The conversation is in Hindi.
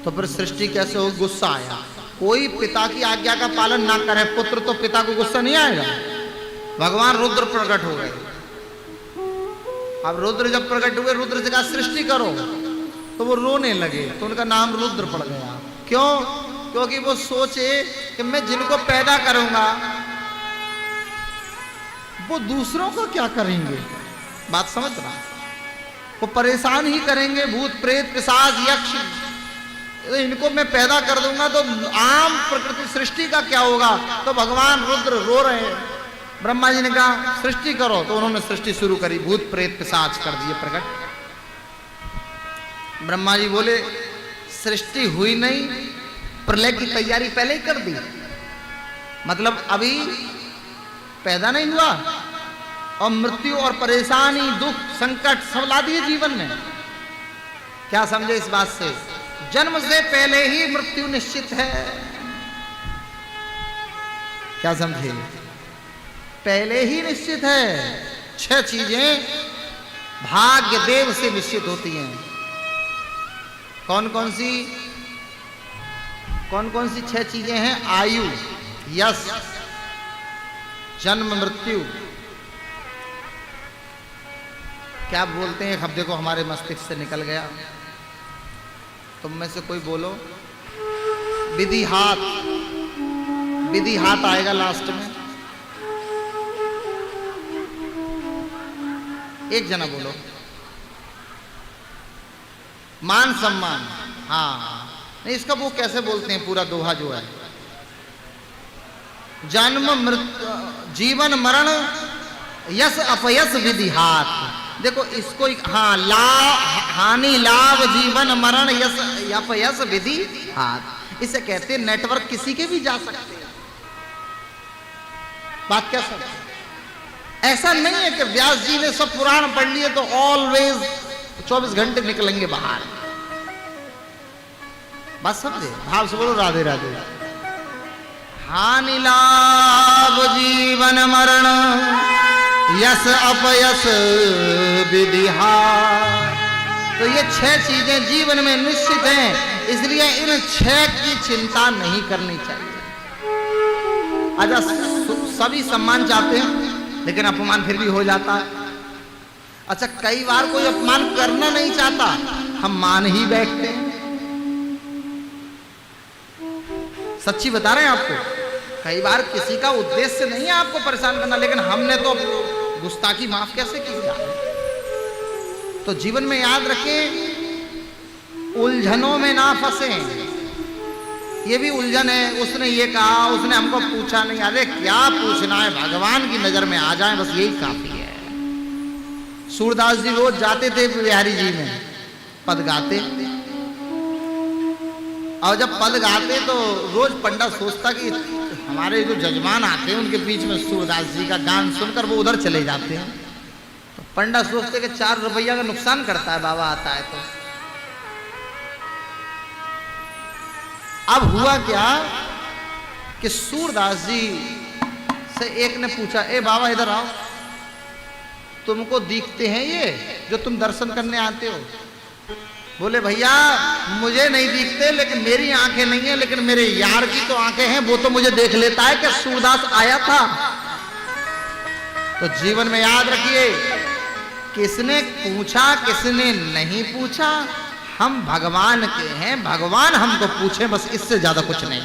तो फिर सृष्टि कैसे हो? गुस्सा आया। कोई पिता की आज्ञा का पालन ना करे पुत्र, तो पिता को गुस्सा नहीं आएगा? भगवान रुद्र प्रकट हो गए। अब रुद्र जब प्रकट हुए, रुद्र से कहा सृष्टि करो, तो वो रोने लगे, तो उनका नाम रुद्र पड़ गया। क्यों? क्योंकि वो सोचे कि मैं जिनको पैदा करूंगा वो दूसरों का क्या करेंगे। बात समझ रहा? वो परेशान ही करेंगे, भूत प्रेत पिशाच यक्ष, इनको मैं पैदा कर दूंगा तो आम प्रकृति सृष्टि का क्या होगा। तो भगवान रुद्र रो रहे हैं। ब्रह्मा जी ने कहा सृष्टि करो, तो उन्होंने सृष्टि शुरू करी, भूत प्रेत पिशाच कर दिए प्रकट। ब्रह्मा जी बोले सृष्टि हुई नहीं, प्रलय की तैयारी पहले ही कर दी, मतलब अभी पैदा नहीं हुआ, और मृत्यु और परेशानी दुख संकट सब ला दिए जीवन में। क्या समझे इस बात से? जन्म से पहले ही मृत्यु निश्चित है। क्या समझे? पहले ही निश्चित है। 6 चीजें भाग्य देव से निश्चित होती हैं। कौन कौन सी 6 चीजें हैं? आयु, यश, जन्म, मृत्यु। क्या बोलते हैं? अब देखो हमारे मस्तिष्क से निकल गया। तुम में से कोई बोलो। विधि हाथ, विधि हाथ आएगा लास्ट में। एक जना बोलो। मान सम्मान, हाँ नहीं, इसका वो कैसे बोलते हैं पूरा दोहा जो है, जन्म मृत्यु जीवन मरण यश अपयश विधि हाथ। देखो इसको, हाँ, हानि लाभ जीवन मरण यश अपयश विधि हाथ, इसे कहते हैं नेटवर्क किसी के भी जा सकते हैं। बात क्या समझ? ऐसा नहीं है कि व्यास जी ने सब पुराण पढ़ लिए तो ऑलवेज 24 घंटे निकलेंगे बाहर। बात समझे? भाव से बोलो राधे राधे। हानि लाभ जीवन मरण यश अपयश विधि हाथ। तो ये 6 चीजें जीवन में निश्चित हैं, इसलिए इन 6 की चिंता नहीं करनी चाहिए। अच्छा, सभी सम्मान चाहते हैं लेकिन अपमान फिर भी हो जाता है। अच्छा, कई बार कोई अपमान करना नहीं चाहता, हम मान ही बैठते हैं। सच्ची बता रहे हैं आपको, कई बार किसी का उद्देश्य नहीं है आपको परेशान करना, लेकिन हमने तो गुस्ताखी माफ कैसे की जाए। तो जीवन में याद रखें, उलझनों में ना फंसे। ये भी उलझन है, उसने ये कहा, उसने हमको पूछा नहीं। अरे क्या पूछना है, भगवान की नजर में आ जाए बस यही काफी है। सूरदास जी रोज जाते थे बिहारी जी में पद गाते, और जब पद गाते तो रोज पंडा सोचता कि हमारे जो जजमान आते हैं उनके बीच में सूरदास जी का गान सुनकर वो उधर चले जाते हैं। तो पंडा सोचते कि 4 रुपया का नुकसान करता है बाबा आता है तो। अब हुआ क्या कि सूरदास जी से एक ने पूछा, ए बाबा इधर आओ, तुमको दिखते हैं ये जो तुम दर्शन करने आते हो? बोले भैया मुझे नहीं दिखते, लेकिन मेरी आंखें नहीं है, लेकिन मेरे यार की तो आंखें हैं, वो तो मुझे देख लेता है कि सूरदास आया था। तो जीवन में याद रखिए, किसने पूछा किसने नहीं पूछा, हम भगवान के हैं, भगवान हमको पूछे, बस इससे ज्यादा कुछ नहीं।